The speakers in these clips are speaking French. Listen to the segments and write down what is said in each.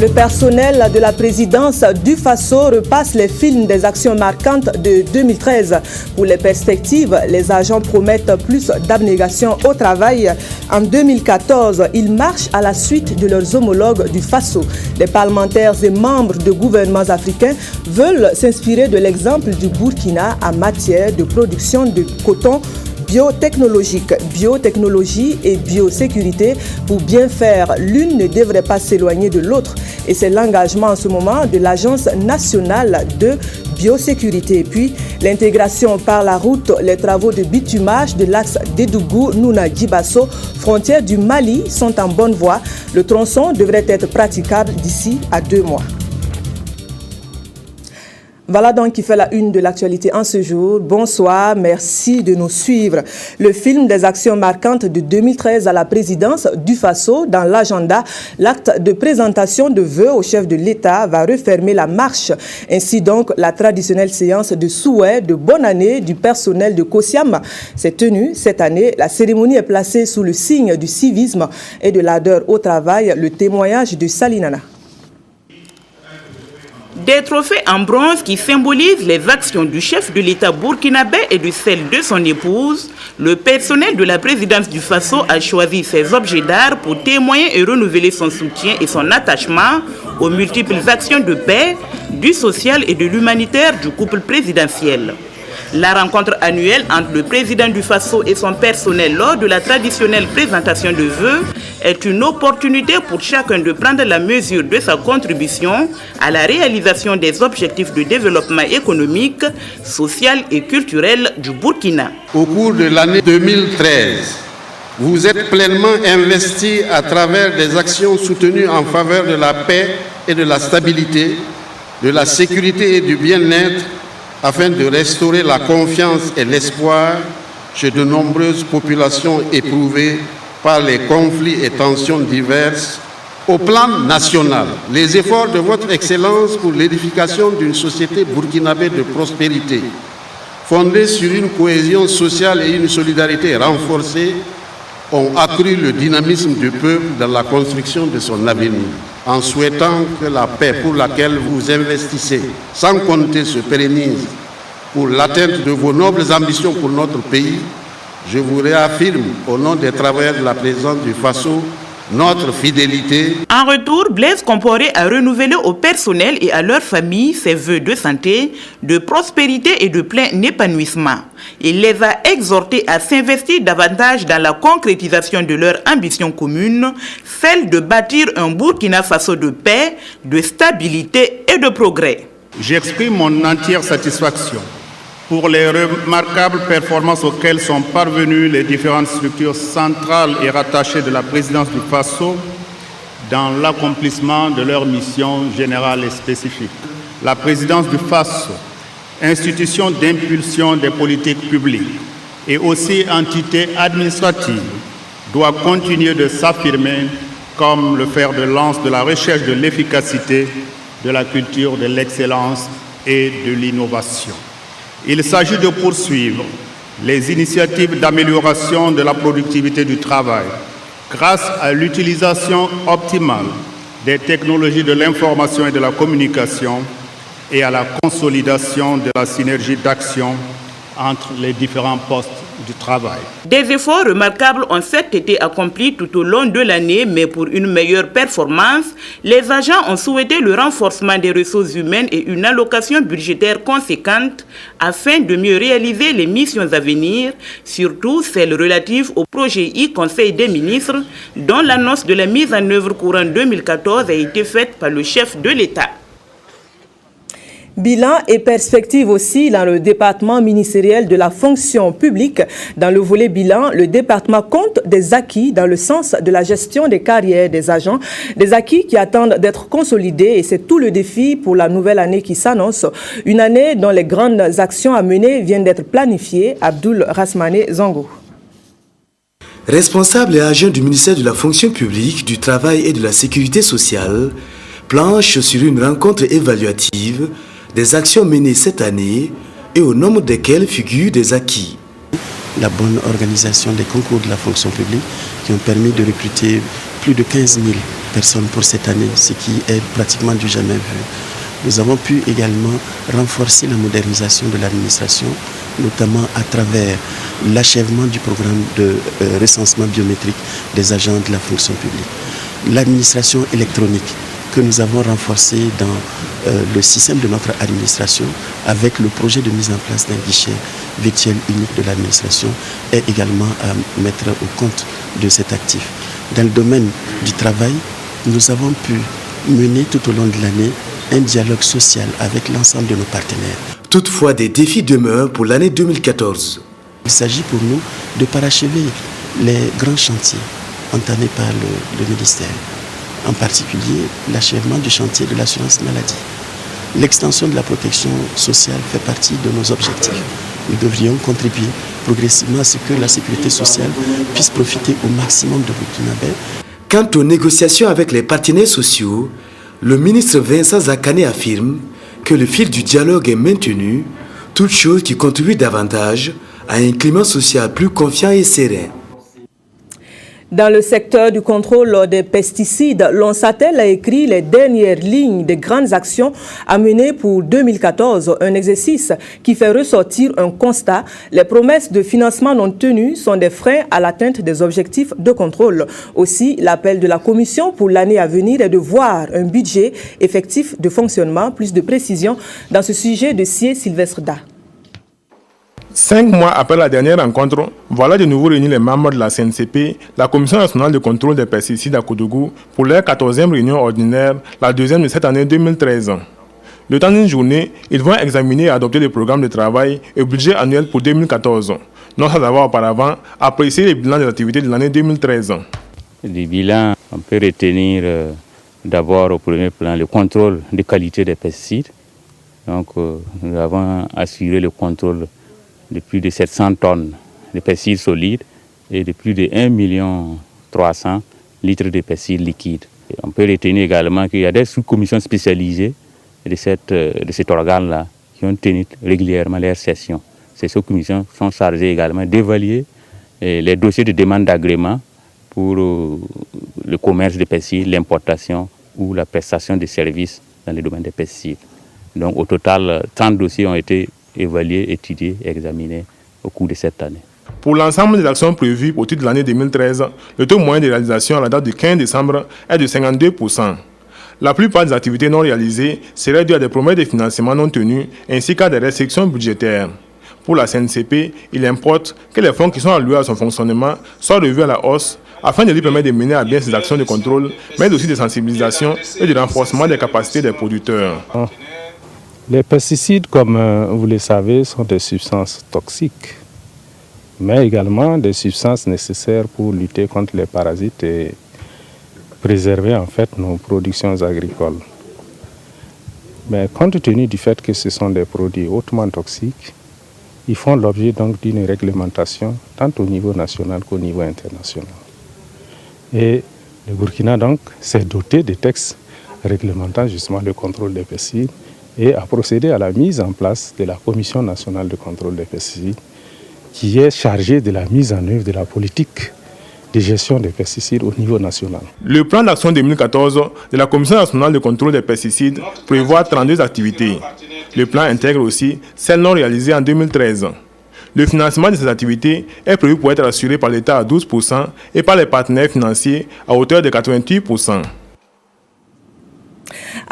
Le personnel de la présidence du Faso repasse les films des actions marquantes de 2013. Pour les perspectives, les agents promettent plus d'abnégation au travail. En 2014, ils marchent à la suite de leurs homologues du Faso. Les parlementaires et membres de gouvernements africains veulent s'inspirer de l'exemple du Burkina en matière de production de coton biotechnologique. Biotechnologie et biosécurité, pour bien faire, l'une ne devrait pas s'éloigner de l'autre. Et c'est l'engagement en ce moment de l'Agence nationale de biosécurité. Et puis, l'intégration par la route, les travaux de bitumage de l'axe Dédougou-Nouna-Djibasso, frontière du Mali, sont en bonne voie. Le tronçon devrait être praticable d'ici à 2 mois. Voilà donc qui fait la une de l'actualité en ce jour. Bonsoir, merci de nous suivre. Le film des actions marquantes de 2013 à la présidence du Faso, dans l'agenda, l'acte de présentation de vœux au chef de l'État va refermer la marche. Ainsi donc, la traditionnelle séance de souhait de bonne année du personnel de Kosiam s'est tenue cette année. La cérémonie est placée sous le signe du civisme et de l'ardeur au travail, le témoignage de Salinana. Des trophées en bronze qui symbolisent les actions du chef de l'État burkinabé et de celle de son épouse, le personnel de la présidence du Faso a choisi ces objets d'art pour témoigner et renouveler son soutien et son attachement aux multiples actions de paix, du social et de l'humanitaire du couple présidentiel. La rencontre annuelle entre le président du Faso et son personnel lors de la traditionnelle présentation de vœux est une opportunité pour chacun de prendre la mesure de sa contribution à la réalisation des objectifs de développement économique, social et culturel du Burkina. Au cours de l'année 2013, vous êtes pleinement investi à travers des actions soutenues en faveur de la paix et de la stabilité, de la sécurité et du bien-être, afin de restaurer la confiance et l'espoir chez de nombreuses populations éprouvées par les conflits et tensions diverses. Au plan national, les efforts de votre Excellence pour l'édification d'une société burkinabé de prospérité, fondée sur une cohésion sociale et une solidarité renforcée, ont accru le dynamisme du peuple dans la construction de son avenir. En souhaitant que la paix pour laquelle vous investissez, sans compter, se pérennise pour l'atteinte de vos nobles ambitions pour notre pays, je vous réaffirme au nom des travailleurs de la présidence du Faso notre fidélité. En retour, Blaise Compaoré a renouvelé au personnel et à leurs familles ses vœux de santé, de prospérité et de plein épanouissement. Il les a exhortés à s'investir davantage dans la concrétisation de leur ambition commune, celle de bâtir un Burkina Faso de paix, de stabilité et de progrès. J'exprime mon entière satisfaction pour les remarquables performances auxquelles sont parvenues les différentes structures centrales et rattachées de la présidence du Faso dans l'accomplissement de leurs missions générales et spécifiques. La présidence du Faso, institution d'impulsion des politiques publiques et aussi entité administrative, doit continuer de s'affirmer comme le fer de lance de la recherche de l'efficacité, de la culture de l'excellence et de l'innovation. Il s'agit de poursuivre les initiatives d'amélioration de la productivité du travail grâce à l'utilisation optimale des technologies de l'information et de la communication et à la consolidation de la synergie d'action entre les différents postes du travail. Des efforts remarquables ont certes été accomplis tout au long de l'année, mais pour une meilleure performance, les agents ont souhaité le renforcement des ressources humaines et une allocation budgétaire conséquente afin de mieux réaliser les missions à venir, surtout celles relatives au projet Conseil des ministres, dont l'annonce de la mise en œuvre courant 2014 a été faite par le chef de l'État. Bilan et perspective aussi dans le département ministériel de la fonction publique. Dans le volet bilan, le département compte des acquis dans le sens de la gestion des carrières des agents, des acquis qui attendent d'être consolidés et c'est tout le défi pour la nouvelle année qui s'annonce. Une année dont les grandes actions à mener viennent d'être planifiées. Abdoul Rasmane Zango. Responsable et agent du ministère de la fonction publique, du travail et de la sécurité sociale, planche sur une rencontre évaluative des actions menées cette année et au nombre desquelles figurent des acquis. La bonne organisation des concours de la fonction publique qui ont permis de recruter plus de 15 000 personnes pour cette année, ce qui est pratiquement du jamais vu. Nous avons pu également renforcer la modernisation de l'administration, notamment à travers l'achèvement du programme de recensement biométrique des agents de la fonction publique. L'administration électronique que nous avons renforcée dans le système de notre administration avec le projet de mise en place d'un guichet virtuel unique de l'administration est également à mettre au compte de cet actif. Dans le domaine du travail, nous avons pu mener tout au long de l'année un dialogue social avec l'ensemble de nos partenaires. Toutefois, des défis demeurent pour l'année 2014. Il s'agit pour nous de parachever les grands chantiers entamés par le ministère, en particulier l'achèvement du chantier de l'assurance maladie. L'extension de la protection sociale fait partie de nos objectifs. Nous devrions contribuer progressivement à ce que la sécurité sociale puisse profiter au maximum de Burkinabé. Quant aux négociations avec les partenaires sociaux, le ministre Vincent Zakane affirme que le fil du dialogue est maintenu, toute chose qui contribue davantage à un climat social plus confiant et serein. Dans le secteur du contrôle des pesticides, l'ONSATEL a écrit les dernières lignes des grandes actions à mener pour 2014, un exercice qui fait ressortir un constat. Les promesses de financement non tenues sont des freins à l'atteinte des objectifs de contrôle. Aussi, l'appel de la Commission pour l'année à venir est de voir un budget effectif de fonctionnement. Plus de précision dans ce sujet de Sié Sylvestre Da. 5 mois après la dernière rencontre, voilà de nouveau réunis les membres de la CNCP, la Commission nationale de contrôle des pesticides à Koudougou, pour leur 14e réunion ordinaire, la deuxième de cette année 2013. Le temps d'une journée, ils vont examiner et adopter le programme de travail et le budget annuel pour 2014, non sans avoir auparavant apprécié les bilans des activités de l'année 2013. Du bilan, on peut retenir d'abord au premier plan le contrôle de qualité des pesticides. Donc, nous avons assuré le contrôle de plus de 700 tonnes de pesticides solides et de plus de 1,3 million litres de pesticides liquides. Et on peut retenir également qu'il y a des sous-commissions spécialisées de cet organe-là qui ont tenu régulièrement leurs sessions. Ces sous-commissions sont chargées également d'évaluer les dossiers de demande d'agrément pour le commerce des pesticides, l'importation ou la prestation de services dans le domaine des pesticides. Donc au total, 30 dossiers ont été évalués, étudiés et examinés au cours de cette année. Pour l'ensemble des actions prévues au titre de l'année 2013, le taux moyen de réalisation à la date du 15 décembre est de 52%. La plupart des activités non réalisées seraient dues à des promesses de financement non tenues ainsi qu'à des restrictions budgétaires. Pour la CNCP, il importe que les fonds qui sont alloués à son fonctionnement soient revus à la hausse afin de lui permettre de mener à bien ses actions de contrôle, mais aussi de sensibilisation et de renforcement des capacités des producteurs. Les pesticides, comme vous le savez, sont des substances toxiques, mais également des substances nécessaires pour lutter contre les parasites et préserver en fait nos productions agricoles. Mais compte tenu du fait que ce sont des produits hautement toxiques, ils font l'objet donc d'une réglementation tant au niveau national qu'au niveau international. Et le Burkina donc s'est doté de textes réglementant justement le contrôle des pesticides et a procédé à la mise en place de la Commission nationale de contrôle des pesticides qui est chargée de la mise en œuvre de la politique de gestion des pesticides au niveau national. Le plan d'action 2014 de la Commission nationale de contrôle des pesticides prévoit 32 activités. Le plan intègre aussi celles non réalisées en 2013. Le financement de ces activités est prévu pour être assuré par l'État à 12% et par les partenaires financiers à hauteur de 88%.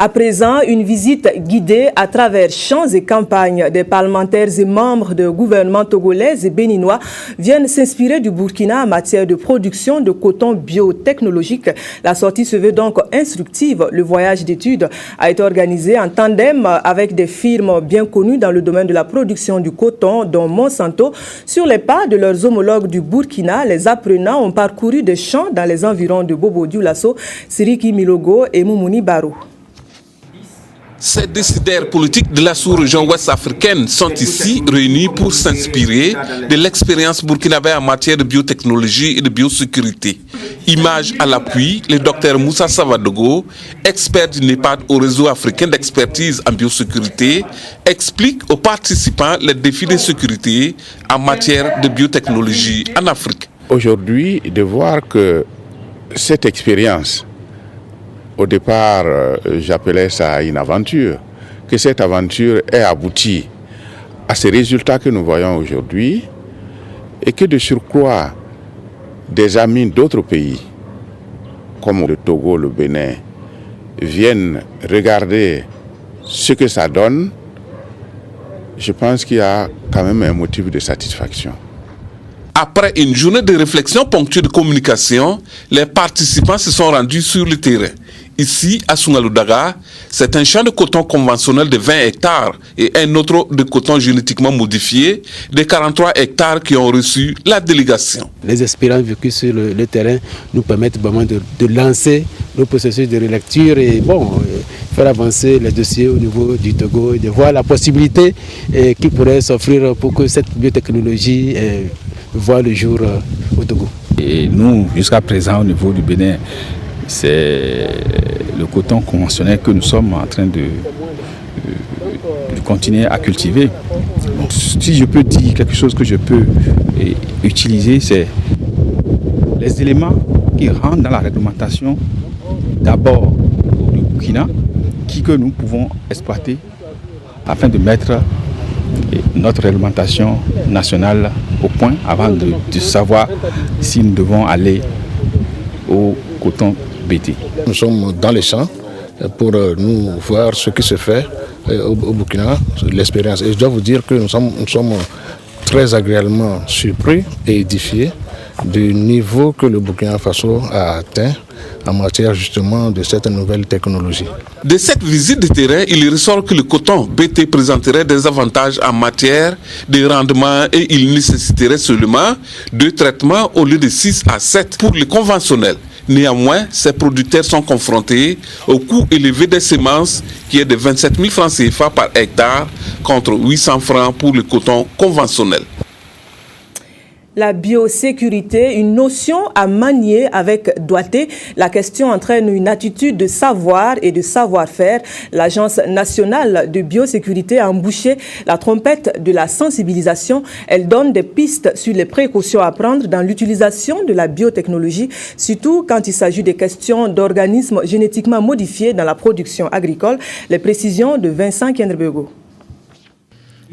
À présent, une visite guidée à travers champs et campagnes. Des parlementaires et membres de gouvernements togolais et béninois viennent s'inspirer du Burkina en matière de production de coton biotechnologique. La sortie se veut donc instructive. Le voyage d'études a été organisé en tandem avec des firmes bien connues dans le domaine de la production du coton, dont Monsanto. Sur les pas de leurs homologues du Burkina, les apprenants ont parcouru des champs dans les environs de Bobo Dioulasso, Siriki Milogo et Moumouni Barou. Ces décideurs politiques de la sous-région ouest africaine sont ici réunis pour s'inspirer de l'expérience burkinabé en matière de biotechnologie et de biosécurité. Image à l'appui, le docteur Moussa Savadogo, expert du NEPAD au réseau africain d'expertise en biosécurité, explique aux participants les défis de sécurité en matière de biotechnologie en Afrique. Aujourd'hui, de voir que Cette expérience, au départ, j'appelais ça une aventure, que cette aventure ait abouti à ces résultats que nous voyons aujourd'hui et que de surcroît, des amis d'autres pays, comme le Togo, le Bénin, viennent regarder ce que ça donne, je pense qu'il y a quand même un motif de satisfaction. Après une journée de réflexion ponctuée de communication, les participants se sont rendus sur le terrain. Ici, à Sungaludaga, c'est un champ de coton conventionnel de 20 hectares et un autre de coton génétiquement modifié de 43 hectares qui ont reçu la délégation. Les expériences vécues sur le terrain nous permettent vraiment de lancer le processus de relecture et faire avancer les dossiers au niveau du Togo et de voir la possibilité qui pourrait s'offrir pour que cette biotechnologie voit le jour au Togo. Et nous, jusqu'à présent, au niveau du Bénin, c'est le coton conventionnel que nous sommes en train de continuer à cultiver. Donc, si je peux dire quelque chose que je peux utiliser, c'est les éléments qui rentrent dans la réglementation, d'abord du Burkina, que nous pouvons exploiter afin de mettre notre réglementation nationale au point avant de savoir si nous devons aller au coton BT. Nous sommes dans les champs pour nous voir ce qui se fait au Burkina, l'expérience. Et je dois vous dire que nous sommes très agréablement surpris et édifiés du niveau que le Burkina Faso a atteint en matière justement de cette nouvelle technologie. De cette visite de terrain, il ressort que le coton BT présenterait des avantages en matière de rendement et il nécessiterait seulement 2 traitements au lieu de 6 à 7 pour le conventionnel. Néanmoins, ces producteurs sont confrontés au coût élevé des semences qui est de 27 000 francs CFA par hectare contre 800 francs pour le coton conventionnel. La biosécurité, une notion à manier avec doigté. La question entraîne une attitude de savoir et de savoir-faire. L'Agence nationale de biosécurité a embouché la trompette de la sensibilisation. Elle donne des pistes sur les précautions à prendre dans l'utilisation de la biotechnologie, surtout quand il s'agit des questions d'organismes génétiquement modifiés dans la production agricole. Les précisions de Vincent Kendrebego.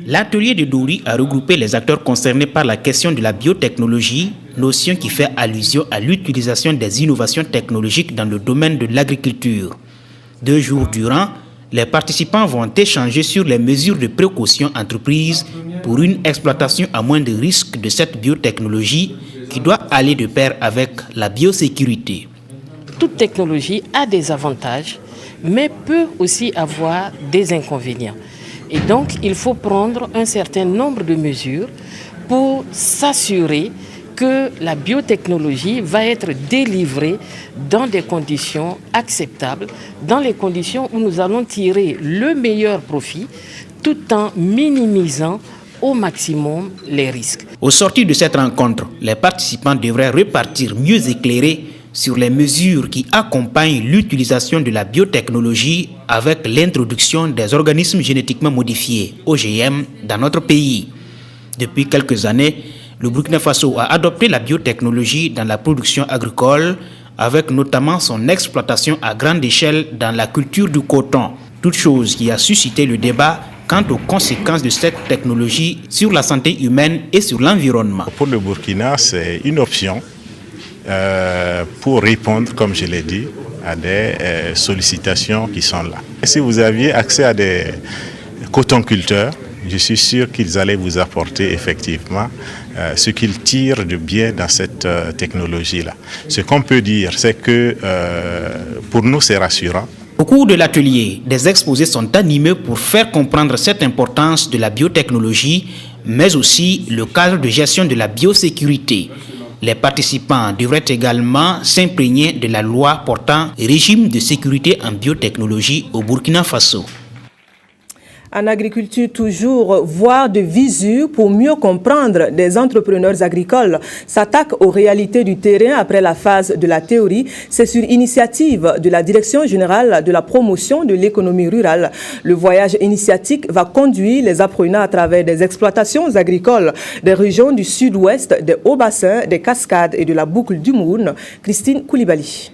L'atelier de Douri a regroupé les acteurs concernés par la question de la biotechnologie, notion qui fait allusion à l'utilisation des innovations technologiques dans le domaine de l'agriculture. 2 jours durant, les participants vont échanger sur les mesures de précaution entreprises pour une exploitation à moins de risques de cette biotechnologie qui doit aller de pair avec la biosécurité. Toute technologie a des avantages, mais peut aussi avoir des inconvénients. Et donc, il faut prendre un certain nombre de mesures pour s'assurer que la biotechnologie va être délivrée dans des conditions acceptables, dans les conditions où nous allons tirer le meilleur profit, tout en minimisant au maximum les risques. Au sortir de cette rencontre, les participants devraient repartir mieux éclairés sur les mesures qui accompagnent l'utilisation de la biotechnologie avec l'introduction des organismes génétiquement modifiés, OGM, dans notre pays. Depuis quelques années, le Burkina Faso a adopté la biotechnologie dans la production agricole, avec notamment son exploitation à grande échelle dans la culture du coton, toute chose qui a suscité le débat quant aux conséquences de cette technologie sur la santé humaine et sur l'environnement. Pour le Burkina, c'est une option pour répondre, comme je l'ai dit, à des sollicitations qui sont là. Et si vous aviez accès à des cotonculteurs, je suis sûr qu'ils allaient vous apporter effectivement ce qu'ils tirent de bien dans cette technologie-là. Ce qu'on peut dire, c'est que pour nous, c'est rassurant. Au cours de l'atelier, des exposés sont animés pour faire comprendre cette importance de la biotechnologie, mais aussi le cadre de gestion de la biosécurité. Les participants devraient également s'imprégner de la loi portant régime de sécurité en biotechnologie au Burkina Faso. En agriculture toujours, voire de visu pour mieux comprendre des entrepreneurs agricoles s'attaquent aux réalités du terrain après la phase de la théorie. C'est sur initiative de la Direction générale de la promotion de l'économie rurale. Le voyage initiatique va conduire les apprenants à travers des exploitations agricoles des régions du sud-ouest, des hauts-bassins, des cascades et de la boucle du Mourne. Christine Koulibaly.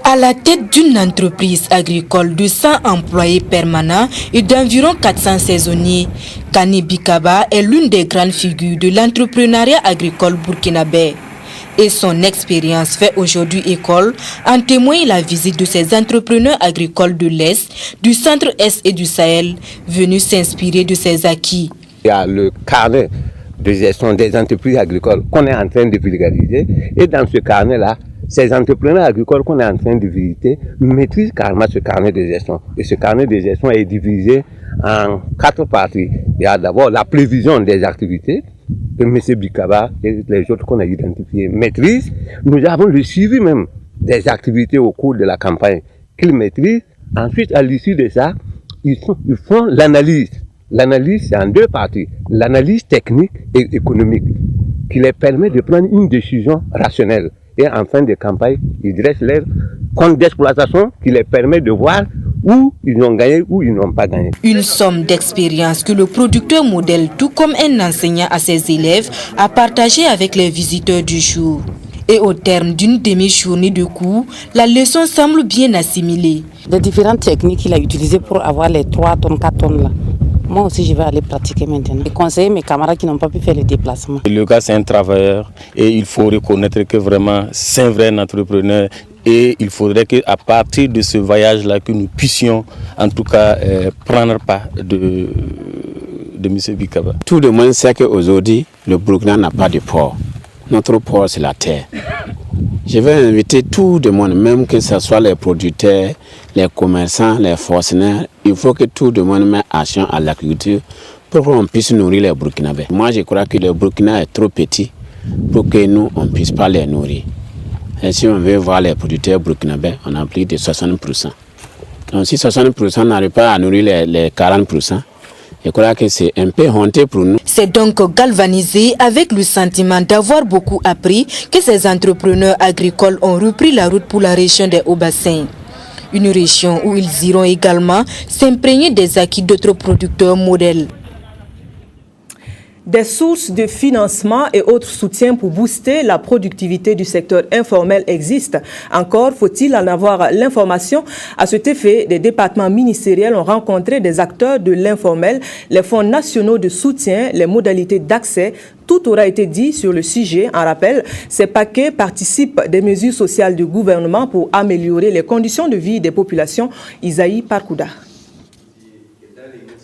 À la tête d'une entreprise agricole de 100 employés permanents et d'environ 400 saisonniers, Kani Bikaba est l'une des grandes figures de l'entrepreneuriat agricole burkinabé. Et son expérience fait aujourd'hui école, en témoigne la visite de ces entrepreneurs agricoles de l'Est, du centre-Est et du Sahel, venus s'inspirer de ses acquis. Il y a le carnet de gestion des entreprises agricoles qu'on est en train de vulgariser, et dans ce carnet-là, ces entrepreneurs agricoles qu'on est en train de visiter maîtrisent carrément ce carnet de gestion. Et ce carnet de gestion est divisé en 4 parties. Il y a d'abord la prévision des activités que M. Bikaba et les autres qu'on a identifiés maîtrisent. Nous avons le suivi même des activités au cours de la campagne qu'ils maîtrisent. Ensuite, à l'issue de ça, ils font l'analyse. L'analyse, c'est en 2 parties. L'analyse technique et économique qui les permet de prendre une décision rationnelle. Et en fin de campagne, ils dressent leur compte d'exploitation qui les permet de voir où ils ont gagné, où ils n'ont pas gagné. Une somme d'expérience que le producteur modèle, tout comme un enseignant à ses élèves, a partagé avec les visiteurs du jour. Et au terme d'une demi-journée de cours, la leçon semble bien assimilée. Les différentes techniques qu'il a utilisées pour avoir les 3 tonnes, 4 tonnes là. Moi aussi, je vais aller pratiquer maintenant. Et conseiller mes camarades qui n'ont pas pu faire les déplacements. Le gars, c'est un travailleur et il faut reconnaître que vraiment, c'est un vrai entrepreneur. Et il faudrait qu'à partir de ce voyage-là, que nous puissions, en tout cas, prendre part de M. Bikaba. Tout le monde sait qu'aujourd'hui, le Burkina n'a pas de port. Notre port, c'est la terre. Je vais inviter tout le monde, même que ce soit les producteurs, les commerçants, les fonctionnaires. Il faut que tout le monde mette action à l'agriculture pour qu'on puisse nourrir les Burkinabés. Moi, je crois que le Burkina est trop petit pour que nous, on ne puisse pas les nourrir. Et si on veut voir les producteurs burkinabés, on a plus de 60%. Donc si 60% n'arrive pas à nourrir les 40%, je crois que c'est un peu honteux pour nous. C'est donc galvanisé avec le sentiment d'avoir beaucoup appris que ces entrepreneurs agricoles ont repris la route pour la région des Hauts-Bassins. Une région où ils iront également s'imprégner des acquis d'autres producteurs modèles. Des sources de financement et autres soutiens pour booster la productivité du secteur informel existent. Encore faut-il en avoir l'information. À cet effet, des départements ministériels ont rencontré des acteurs de l'informel, les fonds nationaux de soutien, les modalités d'accès. Tout aura été dit sur le sujet. En rappel, ces paquets participent des mesures sociales du gouvernement pour améliorer les conditions de vie des populations. Isaïe Parkouda.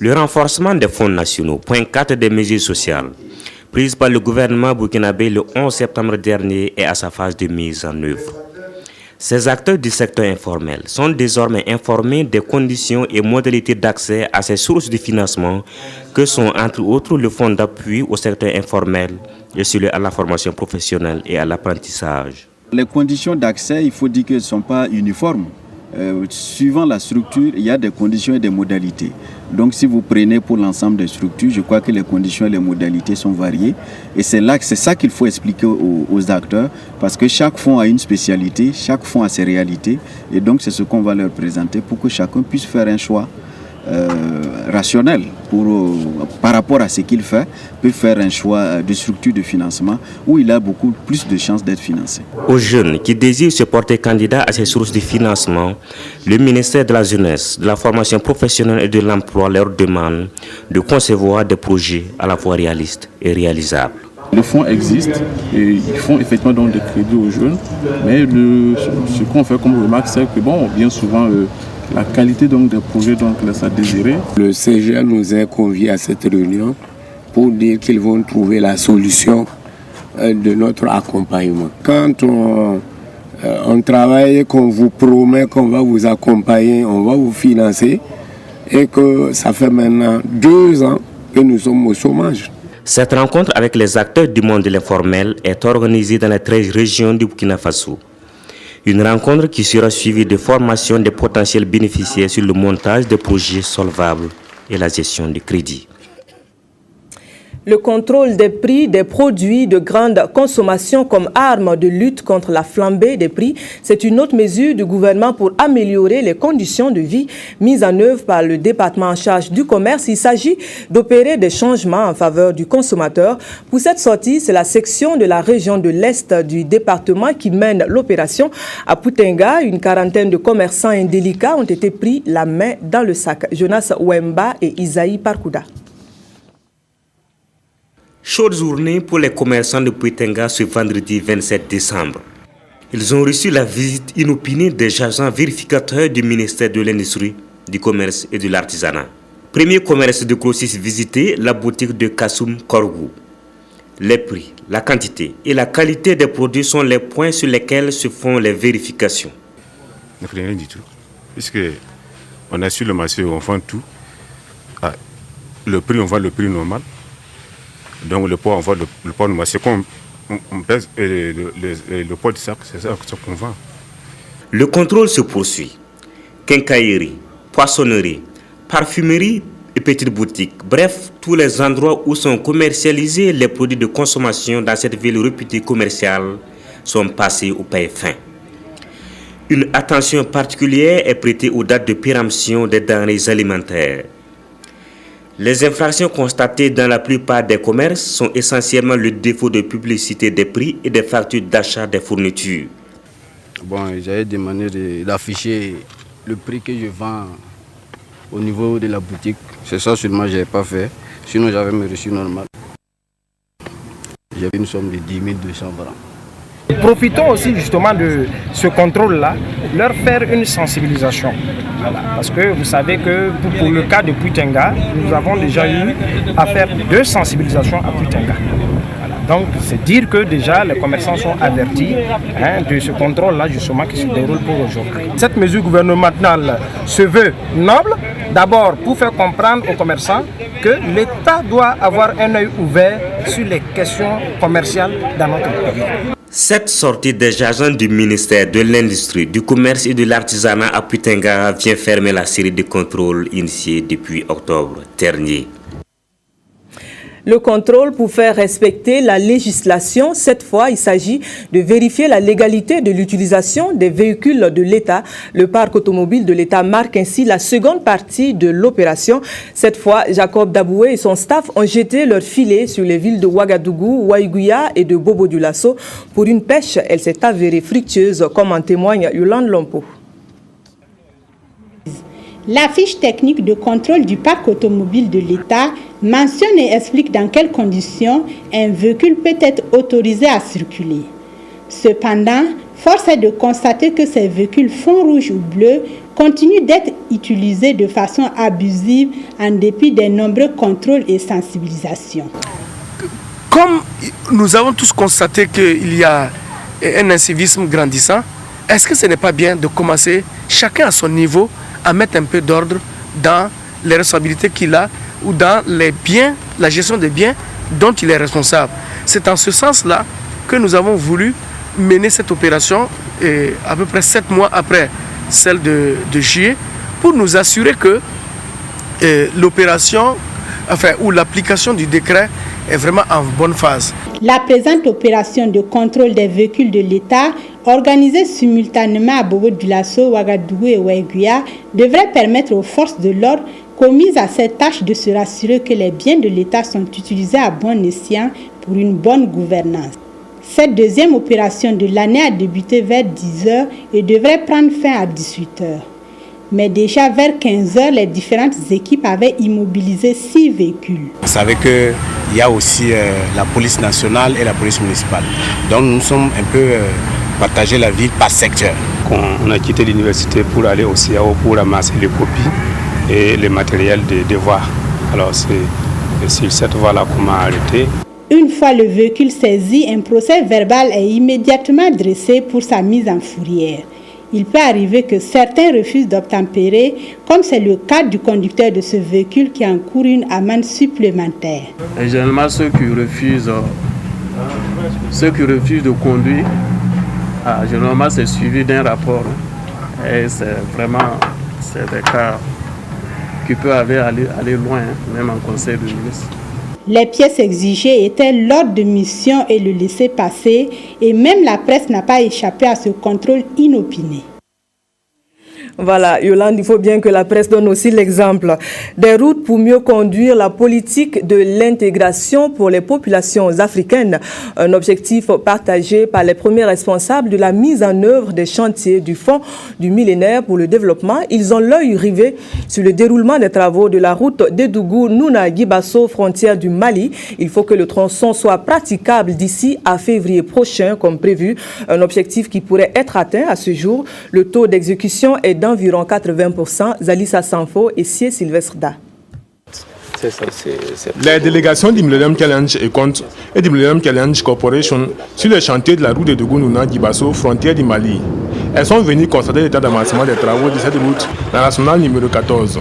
Le renforcement des fonds nationaux, point 4 des mesures sociales, prises par le gouvernement burkinabé le 11 septembre dernier est à sa phase de mise en œuvre. Ces acteurs du secteur informel sont désormais informés des conditions et modalités d'accès à ces sources de financement que sont entre autres le fonds d'appui au secteur informel et celui à la formation professionnelle et à l'apprentissage. Les conditions d'accès, il faut dire qu'elles ne sont pas uniformes. Suivant la structure, il y a des conditions et des modalités. Donc si vous prenez pour l'ensemble des structures, je crois que les conditions et les modalités sont variées. Et c'est ça qu'il faut expliquer aux acteurs, parce que chaque fonds a une spécialité, chaque fonds a ses réalités. Et donc c'est ce qu'on va leur présenter pour que chacun puisse faire un choix rationnel par rapport à ce qu'il fait, peut faire un choix de structure de financement où il a beaucoup plus de chances d'être financé. Aux jeunes qui désirent se porter candidat à ces sources de financement, le ministère de la Jeunesse, de la formation professionnelle et de l'emploi leur demande de concevoir des projets à la fois réalistes et réalisables. Le fonds existe et ils font effectivement donc des crédits aux jeunes, mais ce qu'on fait comme remarque, c'est que bien souvent, la qualité donc des projets laisse à désirer. Le CGA nous a conviés à cette réunion pour dire qu'ils vont trouver la solution de notre accompagnement. Quand on travaille, qu'on vous promet qu'on va vous accompagner, on va vous financer, et que ça fait maintenant 2 ans que nous sommes au chômage. Cette rencontre avec les acteurs du monde de l'informel est organisée dans les 13 régions du Burkina Faso. Une rencontre qui sera suivie de formations des potentiels bénéficiaires sur le montage des projets solvables et la gestion du crédit. Le contrôle des prix des produits de grande consommation comme arme de lutte contre la flambée des prix, c'est une autre mesure du gouvernement pour améliorer les conditions de vie mise en œuvre par le département en charge du commerce. Il s'agit d'opérer des changements en faveur du consommateur. Pour cette sortie, c'est la section de la région de l'Est du département qui mène l'opération. À Poutenga, une quarantaine de commerçants indélicats ont été pris la main dans le sac. Jonas Wemba et Isaïe Parkouda. Chaude journée pour les commerçants de Poutenga ce vendredi 27 décembre. Ils ont reçu la visite inopinée des agents vérificateurs du ministère de l'Industrie, du Commerce et de l'Artisanat. Premier commerce de grossistes visité, la boutique de Kassoum Korgou. Les prix, la quantité et la qualité des produits sont les points sur lesquels se font les vérifications. Ne fait rien du tout, puisque on a sur le marché, on vend tout. Le prix, on vend le prix normal. Donc le poids, on voit le poids normal. C'est qu'on pèse le poids du sac, c'est ça qu'on vend. Le contrôle se poursuit. Quincaillerie, poissonnerie, parfumerie et petites boutiques. Bref, tous les endroits où sont commercialisés les produits de consommation dans cette ville réputée commerciale sont passés au paye fin. Une attention particulière est prêtée aux dates de péremption des denrées alimentaires. Les infractions constatées dans la plupart des commerces sont essentiellement le défaut de publicité des prix et des factures d'achat des fournitures. Bon, j'avais demandé d'afficher le prix que je vends au niveau de la boutique. C'est ça seulement que je n'avais pas fait. Sinon, j'avais mes reçus normaux. J'avais une somme de 10 200 francs. Profitons aussi justement de ce contrôle-là, leur faire une sensibilisation. Voilà. Parce que vous savez que pour le cas de Poutenga, nous avons déjà eu à faire 2 sensibilisations à Poutenga. Voilà. Donc c'est dire que déjà les commerçants sont avertis de ce contrôle-là justement qui se déroule pour aujourd'hui. Cette mesure gouvernementale se veut noble, d'abord pour faire comprendre aux commerçants que l'État doit avoir un œil ouvert sur les questions commerciales dans notre pays. Cette sortie des agents du ministère de l'Industrie, du Commerce et de l'Artisanat à Poutenga vient fermer la série de contrôles initiés depuis octobre dernier. Le contrôle pour faire respecter la législation, cette fois, il s'agit de vérifier la légalité de l'utilisation des véhicules de l'État. Le parc automobile de l'État marque ainsi la seconde partie de l'opération. Cette fois, Jacob Daboué et son staff ont jeté leur filet sur les villes de Ouagadougou, Waïgouya et de Bobo-Dioulasso. Pour une pêche, elle s'est avérée fructueuse, comme en témoigne Yolande Lompo. La fiche technique de contrôle du parc automobile de l'État mentionne et explique dans quelles conditions un véhicule peut être autorisé à circuler. Cependant, force est de constater que ces véhicules fond rouge ou bleu continuent d'être utilisés de façon abusive en dépit des nombreux contrôles et sensibilisations. Comme nous avons tous constaté qu'il y a un incivisme grandissant, est-ce que ce n'est pas bien de commencer, chacun à son niveau, à mettre un peu d'ordre dans les responsabilités qu'il a ou dans les biens, la gestion des biens dont il est responsable. C'est en ce sens-là que nous avons voulu mener cette opération à peu près 7 mois après celle de juillet pour nous assurer que l'opération, ou l'application du décret est vraiment en bonne phase. La présente opération de contrôle des véhicules de l'État, organisée simultanément à Bobo-Dioulasso, Ouagadougou et Waïgouya, devrait permettre aux forces de l'ordre commises à cette tâche de se rassurer que les biens de l'État sont utilisés à bon escient pour une bonne gouvernance. Cette deuxième opération de l'année a débuté vers 10h et devrait prendre fin à 18h. Mais déjà vers 15h, les différentes équipes avaient immobilisé 6 véhicules. Vous savez qu'il y a aussi la police nationale et la police municipale. Donc nous sommes un peu partagés la ville par secteur. On a quitté l'université pour aller au CAO pour ramasser les copies et le matériel de devoir. Alors c'est sur cette voie-là qu'on m'a arrêté. Une fois le véhicule saisi, un procès verbal est immédiatement dressé pour sa mise en fourrière. Il peut arriver que certains refusent d'obtempérer, comme c'est le cas du conducteur de ce véhicule qui encourt une amende supplémentaire. Et généralement, ceux qui refusent de conduire, généralement c'est suivi d'un rapport. Et c'est des cas qui peut aller loin, hein, même en conseil de ministre. Les pièces exigées étaient l'ordre de mission et le laisser-passer, et même la presse n'a pas échappé à ce contrôle inopiné. Voilà, Yolande, il faut bien que la presse donne aussi l'exemple. Des routes pour mieux conduire la politique de l'intégration pour les populations africaines. Un objectif partagé par les premiers responsables de la mise en œuvre des chantiers du Fonds du millénaire pour le développement. Ils ont l'œil rivé sur le déroulement des travaux de la route d'Edougou-Nouna-Guibasso, frontière du Mali. Il faut que le tronçon soit praticable d'ici à février prochain, comme prévu. Un objectif qui pourrait être atteint à ce jour. Le taux d'exécution est d'environ 80%. Zalissa Sanfo et Sié Sylvestre Da. Les délégations du Millennium Challenge et Compte et du Millennium Challenge Corporation sur les chantiers de la route de Dougou-Nouna-Guibasso, frontière du Mali. Elles sont venues constater l'état d'avancement des travaux de cette route, la nationale numéro 14.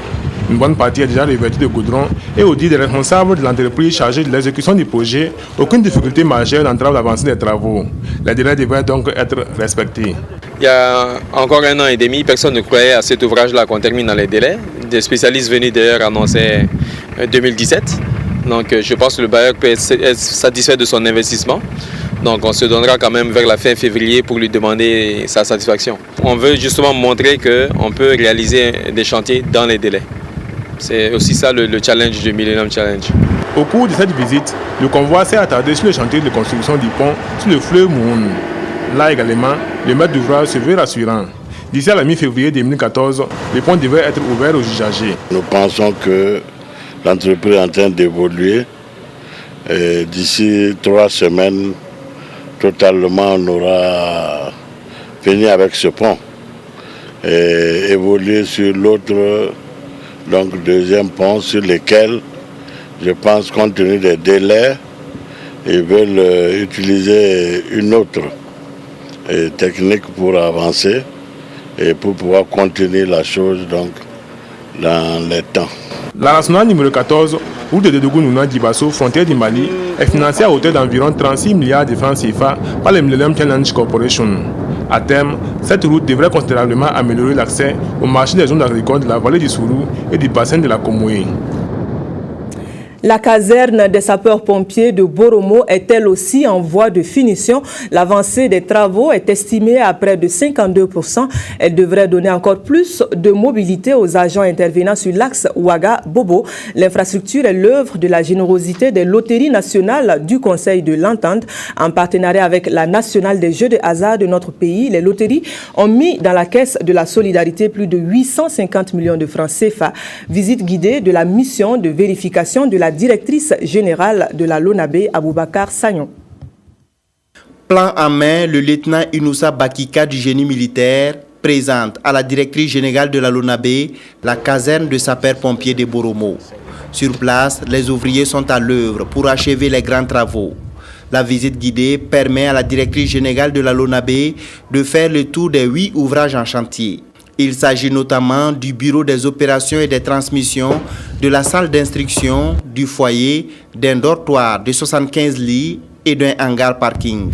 Une bonne partie est déjà revêtue de goudron et au dit des responsables de l'entreprise chargée de l'exécution du projet, aucune difficulté majeure n'entrave l'avancée des travaux. Les délais devraient donc être respectés. Il y a encore 1 an et demi, personne ne croyait à cet ouvrage-là qu'on termine dans les délais. Des spécialistes venus d'ailleurs annoncer 2017. Donc je pense que le bailleur peut être satisfait de son investissement. Donc on se donnera quand même vers la fin février pour lui demander sa satisfaction. On veut justement montrer qu'on peut réaliser des chantiers dans les délais. C'est aussi ça le challenge du Millennium Challenge. Au cours de cette visite, le convoi s'est attardé sur le chantier de construction du pont sur le fleuve Moun. Là également, le maître d'ouvrage se veut rassurant. D'ici à la mi-février 2014, le pont devrait être ouvert aux usagers. Nous pensons que l'entreprise est en train d'évoluer. D'ici 3 semaines, totalement, on aura fini avec ce pont. Et évoluer sur l'autre, donc deuxième pont, sur lequel, je pense, compte tenu des délais, ils veulent utiliser une autre technique pour avancer et pour pouvoir continuer la chose donc, dans les temps. La nationale numéro 14, route de Dougou-Nouna-Guibasso, frontière du Mali, est financée à hauteur d'environ 36 milliards de francs CFA par le Millennium Challenge Corporation. À terme, cette route devrait considérablement améliorer l'accès au marché des zones agricoles de la vallée du Sourou et du bassin de la Komoé. La caserne des sapeurs-pompiers de Boromo est elle aussi en voie de finition. L'avancée des travaux est estimée à près de 52%. Elle devrait donner encore plus de mobilité aux agents intervenant sur l'axe Ouaga-Bobo. L'infrastructure est l'œuvre de la générosité des loteries nationales du Conseil de l'Entente. En partenariat avec la Nationale des Jeux de hasard de notre pays, les loteries ont mis dans la caisse de la solidarité plus de 850 millions de francs CFA. Visite guidée de la mission de vérification de la directrice générale de la LONABE, Aboubakar Sagnon. Plan en main, le lieutenant Inoussa Bakika du génie militaire présente à la directrice générale de la LONABE la caserne de sapeurs-pompiers de Boromo. Sur place, les ouvriers sont à l'œuvre pour achever les grands travaux. La visite guidée permet à la directrice générale de la LONABE de faire le tour des 8 ouvrages en chantier. Il s'agit notamment du bureau des opérations et des transmissions, de la salle d'instruction, du foyer, d'un dortoir de 75 lits et d'un hangar parking.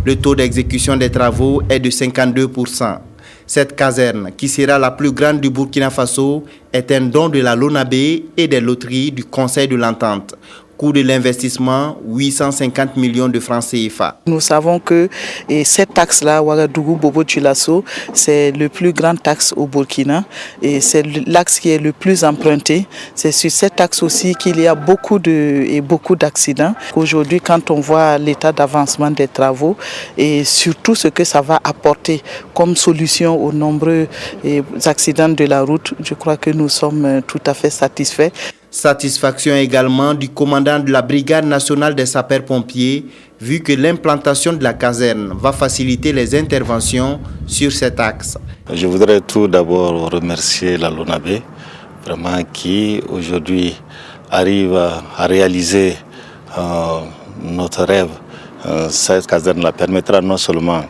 Le taux d'exécution des travaux est de 52%. Cette caserne, qui sera la plus grande du Burkina Faso, est un don de la LONABE et des loteries du Conseil de l'Entente. Coût de l'investissement, 850 millions de francs CFA. Nous savons que cet axe-là, Ouagadougou-Bobo-Dioulasso, c'est le plus grand axe au Burkina et c'est l'axe qui est le plus emprunté. C'est sur cet axe aussi qu'il y a beaucoup d'accidents. Aujourd'hui, quand on voit l'état d'avancement des travaux et surtout ce que ça va apporter comme solution aux nombreux accidents de la route, je crois que nous sommes tout à fait satisfaits. Satisfaction également du commandant de la Brigade nationale des sapeurs-pompiers, vu que l'implantation de la caserne va faciliter les interventions sur cet axe. Je voudrais tout d'abord remercier la LONABE, vraiment qui aujourd'hui arrive à réaliser notre rêve. Cette caserne permettra non seulement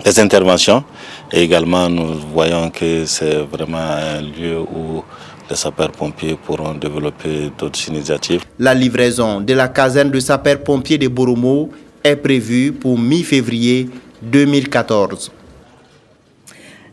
des interventions, et également nous voyons que c'est vraiment un lieu où les sapeurs-pompiers pourront développer d'autres initiatives. La livraison de la caserne de sapeurs-pompiers de Boromo est prévue pour mi-février 2014.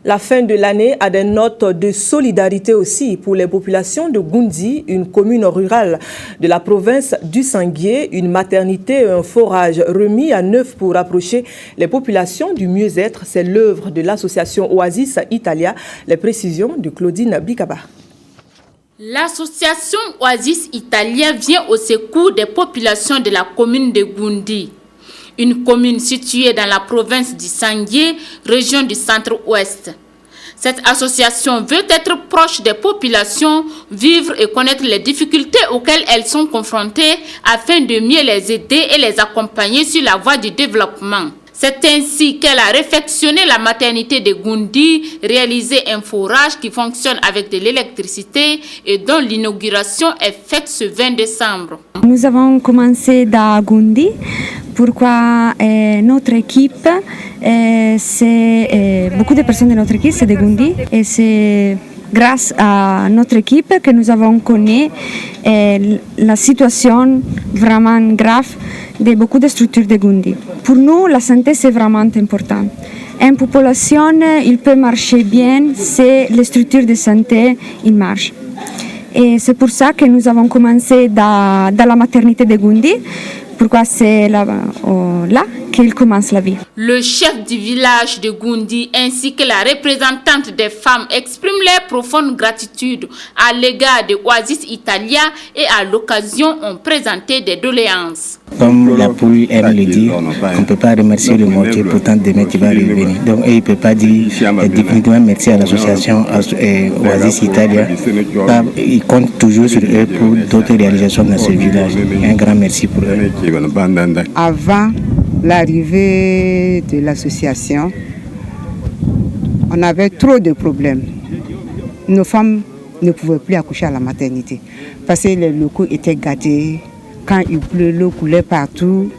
La fin de l'année a des notes de solidarité aussi pour les populations de Goundi, une commune rurale de la province du Sanguier, une maternité et un forage remis à neuf pour rapprocher les populations du mieux-être. C'est l'œuvre de l'association Oasis Italia. Les précisions de Claudine Bikaba. L'association Oasis Italia vient au secours des populations de la commune de Goundi. Une commune située dans la province du Sanguier, région du centre-ouest. Cette association veut être proche des populations, vivre et connaître les difficultés auxquelles elles sont confrontées afin de mieux les aider et les accompagner sur la voie du développement. C'est ainsi qu'elle a réfectionné la maternité de Goundi, réalisé un forage qui fonctionne avec de l'électricité et dont l'inauguration est faite ce 20 décembre. Nous avons commencé à Goundi. Pourquoi notre équipe, c'est beaucoup de personnes de notre équipe, c'est de Goundi. Et c'est grâce à notre équipe que nous avons connu la situation vraiment grave de beaucoup de structures de Goundi. Pour nous, la santé, c'est vraiment important. Une population, il peut marcher bien si les structures de santé marchent. Et c'est pour ça que nous avons commencé dans la maternité de Goundi. Pourquoi c'est là qu'il commence la vie. Le chef du village de Goundi ainsi que la représentante des femmes expriment leur profonde gratitude à l'égard de Oasis Italia et à l'occasion ont présenté des doléances. Comme la poule aime le dire, on ne peut pas remercier le mortier, pourtant demain tu vas revenir. Donc il ne peut pas dire définitivement merci à l'association Oasis Italia. Il compte toujours sur eux pour d'autres réalisations dans ce village. Un grand merci pour eux. Avant l'arrivée de l'association, on avait trop de problèmes. Nos femmes ne pouvaient plus accoucher à la maternité parce que les locaux étaient gâtés. Quand il pleut, l'eau coulait partout.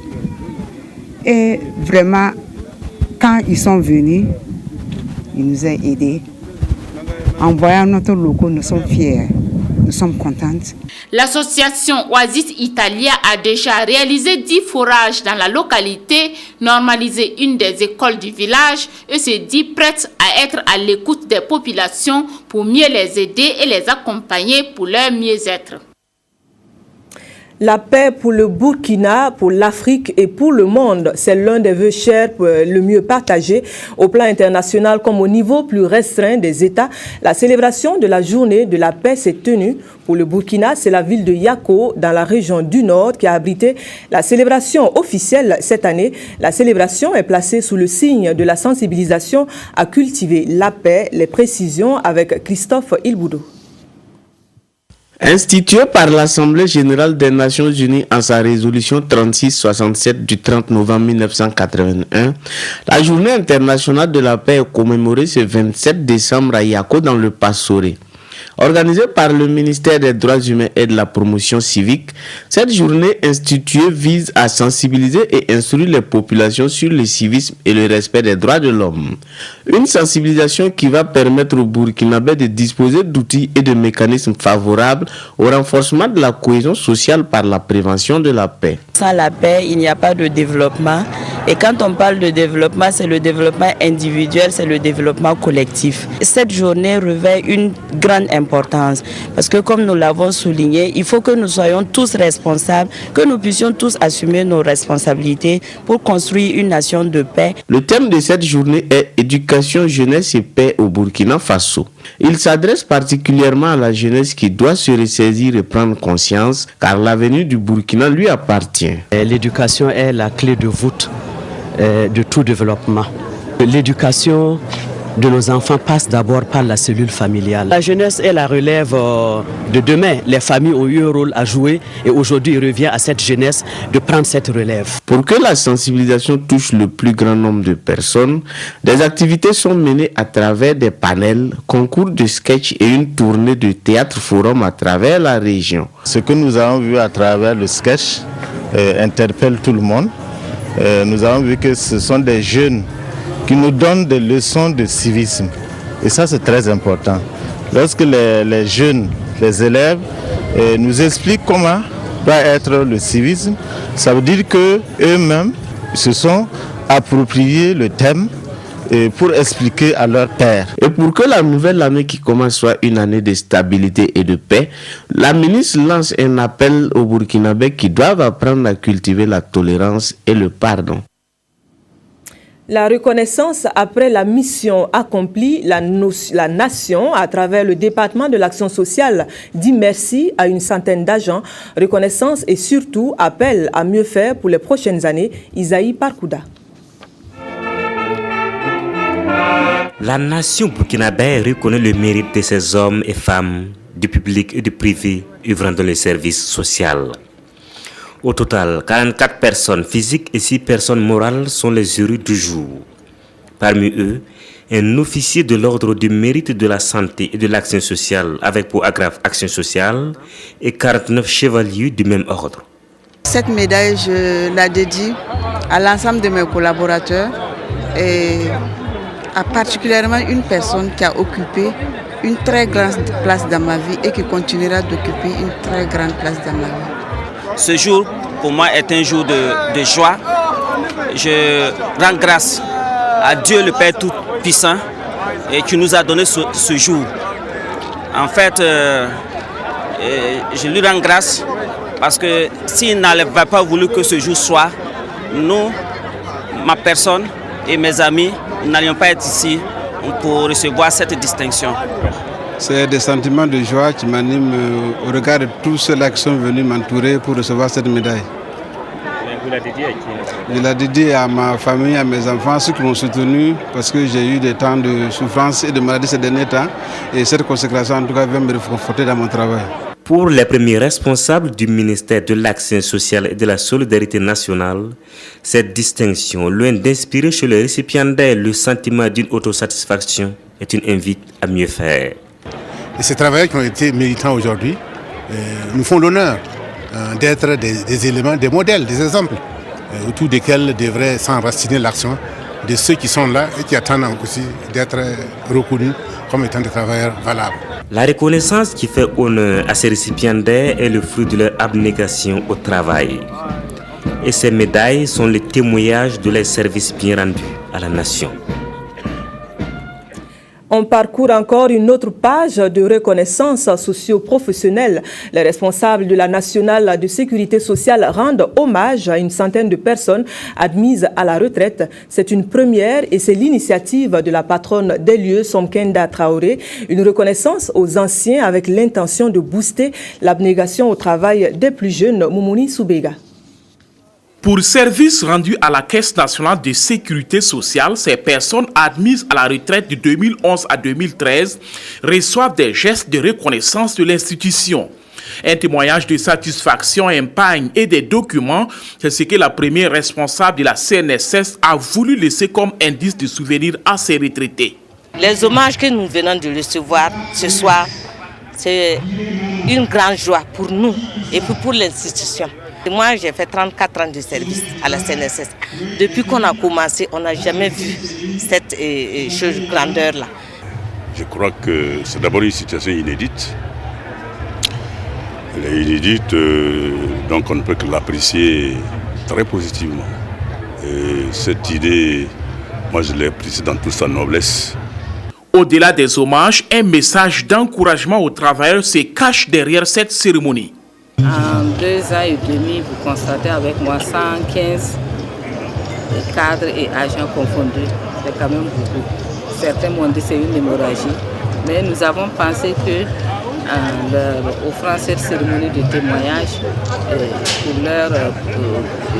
Et vraiment, quand ils sont venus, ils nous ont aidés. En voyant notre locaux, nous sommes fiers. Nous sommes contentes. L'association Oasis Italia a déjà réalisé 10 forages dans la localité, normalisé une des écoles du village et se dit prête à être à l'écoute des populations pour mieux les aider et les accompagner pour leur mieux-être. La paix pour le Burkina, pour l'Afrique et pour le monde, c'est l'un des vœux chers le mieux partagé au plan international comme au niveau plus restreint des États. La célébration de la journée de la paix s'est tenue. Pour le Burkina, c'est la ville de Yako, dans la région du Nord, qui a abrité la célébration officielle cette année. La célébration est placée sous le signe de la sensibilisation à cultiver la paix. Les précisions avec Christophe Ilboudou. Instituée par l'Assemblée générale des Nations unies en sa résolution 3667 du 30 novembre 1981, la journée internationale de la paix est commémorée ce 27 décembre à Yako dans le Passoré. Organisée par le ministère des Droits humains et de la promotion civique, cette journée instituée vise à sensibiliser et instruire les populations sur le civisme et le respect des droits de l'homme. Une sensibilisation qui va permettre aux Burkinabés de disposer d'outils et de mécanismes favorables au renforcement de la cohésion sociale par la prévention de la paix. Sans la paix, il n'y a pas de développement. Et quand on parle de développement, c'est le développement individuel, c'est le développement collectif. Cette journée revêt une grande importance parce que comme nous l'avons souligné, il faut que nous soyons tous responsables, que nous puissions tous assumer nos responsabilités pour construire une nation de paix. Le thème de cette journée est éducation, jeunesse et paix au Burkina Faso. Il s'adresse particulièrement à la jeunesse qui doit se ressaisir et prendre conscience car l'avenir du Burkina lui appartient. L'éducation est la clé de voûte de tout développement. L'éducation de nos enfants passe d'abord par la cellule familiale. La jeunesse est la relève de demain. Les familles ont eu un rôle à jouer et aujourd'hui il revient à cette jeunesse de prendre cette relève. Pour que la sensibilisation touche le plus grand nombre de personnes, des activités sont menées à travers des panels, concours de sketch et une tournée de théâtre-forum à travers la région. Ce que nous avons vu à travers le sketch interpelle tout le monde. Nous avons vu que ce sont des jeunes qui nous donnent des leçons de civisme. Et ça, c'est très important. Lorsque les jeunes, les élèves, nous expliquent comment doit être le civisme, ça veut dire qu'eux-mêmes se sont appropriés le thème pour expliquer à leur père. Et pour que la nouvelle année qui commence soit une année de stabilité et de paix, la ministre lance un appel aux Burkinabés qui doivent apprendre à cultiver la tolérance et le pardon. La reconnaissance après la mission accomplie, la nation, à travers le département de l'action sociale, dit merci à une centaine d'agents. Reconnaissance et surtout appel à mieux faire pour les prochaines années. Isaïe Parkouda. La nation burkinabé reconnaît le mérite de ces hommes et femmes, du public et du privé, œuvrant dans le service social. Au total, 44 personnes physiques et 6 personnes morales sont les jurys du jour. Parmi eux, un officier de l'ordre du mérite de la santé et de l'action sociale avec pour agrafe action sociale et 49 chevaliers du même ordre. Cette médaille, je la dédie à l'ensemble de mes collaborateurs et à particulièrement une personne qui a occupé une très grande place dans ma vie et qui continuera d'occuper une très grande place dans ma vie. Ce jour, pour moi, est un jour de joie. Je rends grâce à Dieu le Père Tout-Puissant et qui nous a donné ce jour. En fait, je lui rends grâce parce que s'il n'avait pas voulu que ce jour soit, nous, ma personne et mes amis, nous n'allions pas être ici pour recevoir cette distinction. C'est des sentiments de joie qui m'animent au regard de tous ceux-là qui sont venus m'entourer pour recevoir cette médaille. Vous la dédiez à qui? Je la dédie à ma famille, à mes enfants, ceux qui m'ont soutenu parce que j'ai eu des temps de souffrance et de maladie ces derniers temps. Et cette consécration, en tout cas, vient me réconforter dans mon travail. Pour les premiers responsables du ministère de l'Action sociale et de la solidarité nationale, cette distinction, loin d'inspirer chez les récipiendaires le sentiment d'une autosatisfaction, est une invite à mieux faire. Et ces travailleurs qui ont été militants aujourd'hui nous font l'honneur d'être des éléments, des modèles, des exemples autour desquels devrait s'enraciner l'action de ceux qui sont là et qui attendent aussi d'être reconnus comme étant des travailleurs valables. La reconnaissance qui fait honneur à ces récipiendaires est le fruit de leur abnégation au travail. Et ces médailles sont le témoignage de leur service bien rendu à la nation. On parcourt encore une autre page de reconnaissance socio-professionnelle. Les responsables de la nationale de sécurité sociale rendent hommage à une centaine de personnes admises à la retraite. C'est une première et c'est l'initiative de la patronne des lieux, Somkenda Traoré. Une reconnaissance aux anciens avec l'intention de booster l'abnégation au travail des plus jeunes. Moumouni Soubega. Pour service rendu à la Caisse nationale de sécurité sociale, ces personnes admises à la retraite de 2011 à 2013 reçoivent des gestes de reconnaissance de l'institution. Un témoignage de satisfaction, un pagne et des documents, c'est ce que la première responsable de la CNSS a voulu laisser comme indice de souvenir à ses retraités. Les hommages que nous venons de recevoir ce soir, c'est une grande joie pour nous et pour l'institution. Moi, j'ai fait 34 ans de service à la CNSS. Depuis qu'on a commencé, on n'a jamais vu cette grandeur-là. Je crois que c'est d'abord une situation inédite. Elle est inédite, donc on ne peut que l'apprécier très positivement. Et cette idée, moi je l'ai appréciée dans toute sa noblesse. Au-delà des hommages, un message d'encouragement aux travailleurs se cache derrière cette cérémonie. En 2 ans et demi, vous constatez avec moi 115 cadres et agents confondus. C'est quand même beaucoup. Certains m'ont dit que c'est une hémorragie. Mais nous avons pensé que en leur offrant cette cérémonie de témoignage pour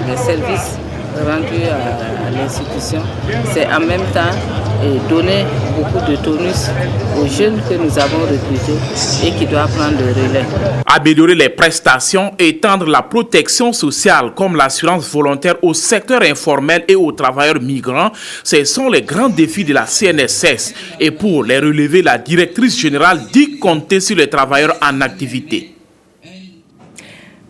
les services rendus à l'institution, c'est en même temps donner beaucoup de tonus aux jeunes que nous avons recrutés et qui doivent prendre le relais. Améliorer les prestations, étendre la protection sociale comme l'assurance volontaire au secteur informel et aux travailleurs migrants, ce sont les grands défis de la CNSS. Et pour les relever, la directrice générale dit compter sur les travailleurs en activité.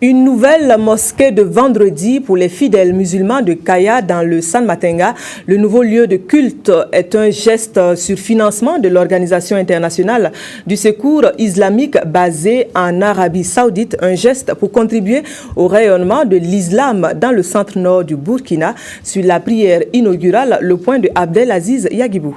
Une nouvelle mosquée de vendredi pour les fidèles musulmans de Kaya dans le San Matenga. Le nouveau lieu de culte est un geste sur financement de l'Organisation internationale du secours islamique basée en Arabie Saoudite. Un geste pour contribuer au rayonnement de l'islam dans le centre-nord du Burkina. Sur la prière inaugurale, le point de Abdelaziz Yagibou.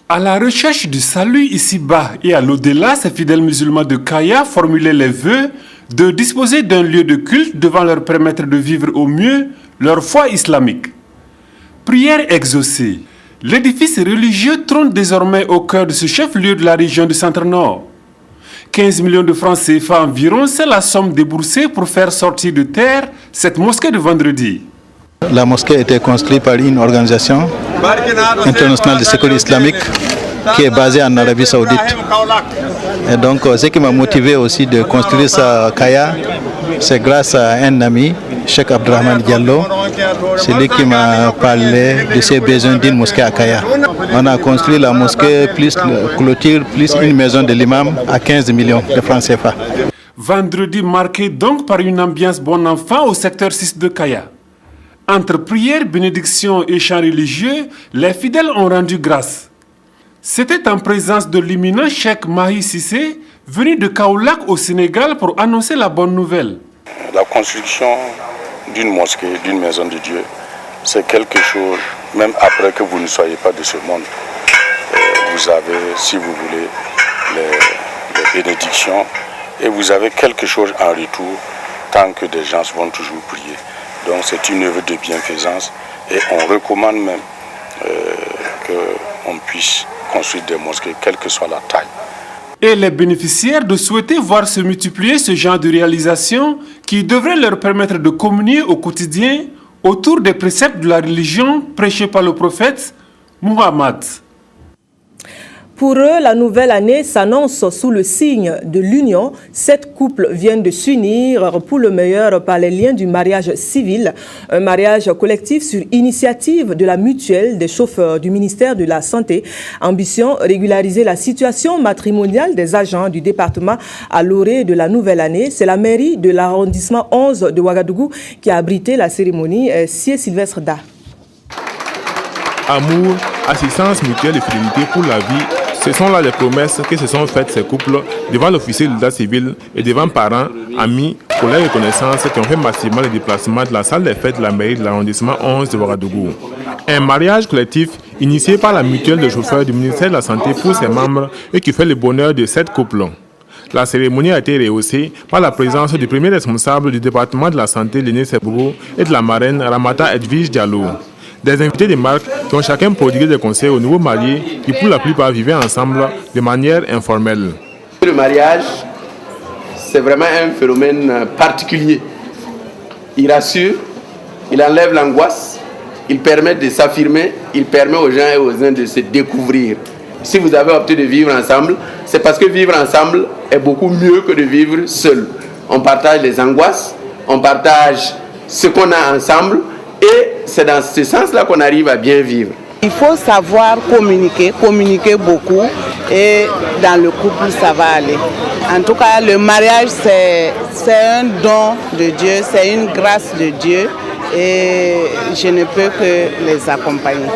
À la recherche du salut ici-bas et à l'au-delà, ces fidèles musulmans de Kaya formulaient les vœux de disposer d'un lieu de culte devant leur permettre de vivre au mieux leur foi islamique. Prière exaucée. L'édifice religieux trône désormais au cœur de ce chef-lieu de la région du Centre-Nord. 15 millions de francs CFA environ, c'est la somme déboursée pour faire sortir de terre cette mosquée de vendredi. La mosquée a été construite par une organisation internationale de sécurité islamique qui est basée en Arabie Saoudite. Et donc, ce qui m'a motivé aussi de construire ça à Kaya, c'est grâce à un ami, Cheikh Abdurrahman Diallo, c'est lui qui m'a parlé de ses besoins d'une mosquée à Kaya. On a construit la mosquée, plus clôture, plus une maison de l'imam à 15 millions de francs CFA. Vendredi marqué donc par une ambiance bon enfant au secteur 6 de Kaya. Entre prières, bénédictions et chants religieux, les fidèles ont rendu grâce. C'était en présence de l'imminent Cheikh Mahi Cissé, venu de Kaolack au Sénégal pour annoncer la bonne nouvelle. La construction d'une mosquée, d'une maison de Dieu, c'est quelque chose, même après que vous ne soyez pas de ce monde, vous avez, si vous voulez, les bénédictions et vous avez quelque chose en retour tant que des gens vont toujours prier. Donc c'est une œuvre de bienfaisance et on recommande même qu'on puisse construire des mosquées, quelle que soit la taille. Et les bénéficiaires de souhaiter voir se multiplier ce genre de réalisation qui devrait leur permettre de communier au quotidien autour des préceptes de la religion prêchés par le prophète Muhammad. Pour eux, la nouvelle année s'annonce sous le signe de l'union. 7 couples viennent de s'unir pour le meilleur par les liens du mariage civil. Un mariage collectif sur initiative de la mutuelle des chauffeurs du ministère de la Santé. Ambition, régulariser la situation matrimoniale des agents du département à l'orée de la nouvelle année. C'est la mairie de l'arrondissement 11 de Ouagadougou qui a abrité la cérémonie. Sié Sylvestre Da. Amour, assistance mutuelle et fidélité pour la vie. Ce sont là les promesses que se sont faites ces couples devant l'officier de l'état civil et devant parents, amis, collègues et connaissances qui ont fait massivement le déplacement de la salle des fêtes de la mairie de l'arrondissement 11 de Ouagadougou. Un mariage collectif initié par la mutuelle de chauffeurs du ministère de la Santé pour ses membres et qui fait le bonheur de 7 couples. La cérémonie a été rehaussée par la présence du premier responsable du département de la Santé, Léné Sebou, et de la marraine Ramata Edwige Diallo. Des invités de marque qui ont chacun prodigué des conseils aux nouveaux mariés qui pour la plupart vivaient ensemble de manière informelle. Le mariage, c'est vraiment un phénomène particulier. Il rassure, il enlève l'angoisse, il permet de s'affirmer, il permet aux gens et aux uns de se découvrir. Si vous avez opté de vivre ensemble, c'est parce que vivre ensemble est beaucoup mieux que de vivre seul. On partage les angoisses, on partage ce qu'on a ensemble. Et c'est dans ce sens-là qu'on arrive à bien vivre. Il faut savoir communiquer beaucoup et dans le couple ça va aller. En tout cas, le mariage c'est un don de Dieu, c'est une grâce de Dieu et je ne peux que les accompagner.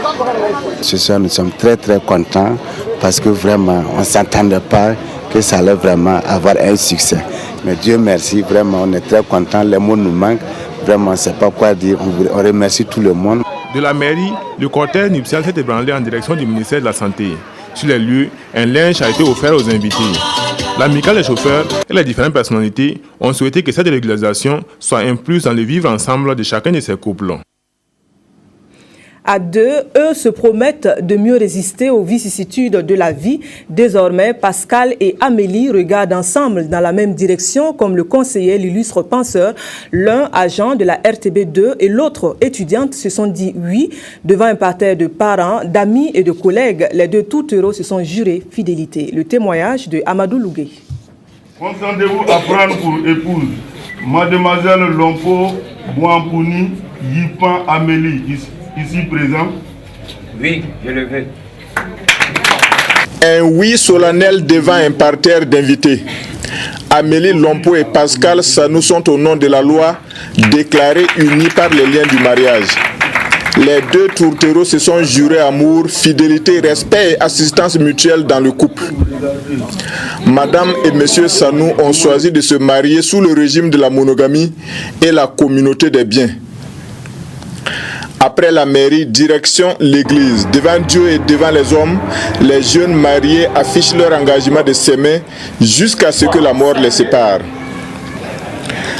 Ce soir, nous sommes très contents parce que vraiment, on ne s'attendait pas que ça allait vraiment avoir un succès. Mais Dieu merci, vraiment, on est très contents, les mots nous manquent. Vraiment, on ne sait pas quoi dire. On remercie tout le monde. De la mairie, le cortège nuptial s'est ébranlé en direction du ministère de la Santé. Sur les lieux, un linge a été offert aux invités. L'amicale des chauffeurs et les différentes personnalités ont souhaité que cette régularisation soit incluse dans le vivre ensemble de chacun de ces couples. À deux, eux se promettent de mieux résister aux vicissitudes de la vie. Désormais, Pascal et Amélie regardent ensemble dans la même direction, comme le conseiller l'illustre penseur. L'un agent de la RTB2 et l'autre étudiante se sont dit oui devant un parterre de parents, d'amis et de collègues. Les deux tourtereaux se sont jurés fidélité. Le témoignage de Amadou Lougué. Consentez-vous à prendre pour épouse Mademoiselle Lompo Bouampouni Yipan Amélie, ici présent? Oui, je le veux. Un oui solennel devant un parterre d'invités. Amélie Lompo et Pascal Sanou sont au nom de la loi déclarés unis par les liens du mariage. Les deux tourtereaux se sont jurés amour, fidélité, respect et assistance mutuelle dans le couple. Madame et Monsieur Sanou ont choisi de se marier sous le régime de la monogamie et la communauté des biens. Après la mairie, direction l'église. Devant Dieu et devant les hommes, les jeunes mariés affichent leur engagement de s'aimer jusqu'à ce que la mort les sépare.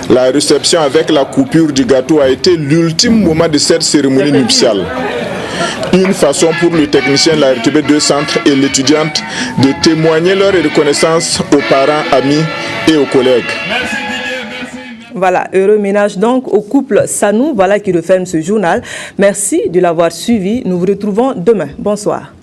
La réception avec la coupure du gâteau a été l'ultime moment de cette cérémonie nuptiale. Une façon pour le technicien de la RTB2 Centre et l'étudiante de témoigner leur reconnaissance aux parents, amis et aux collègues. Voilà, heureux ménage donc au couple Sanou, voilà qui referme ce journal. Merci de l'avoir suivi. Nous vous retrouvons demain. Bonsoir.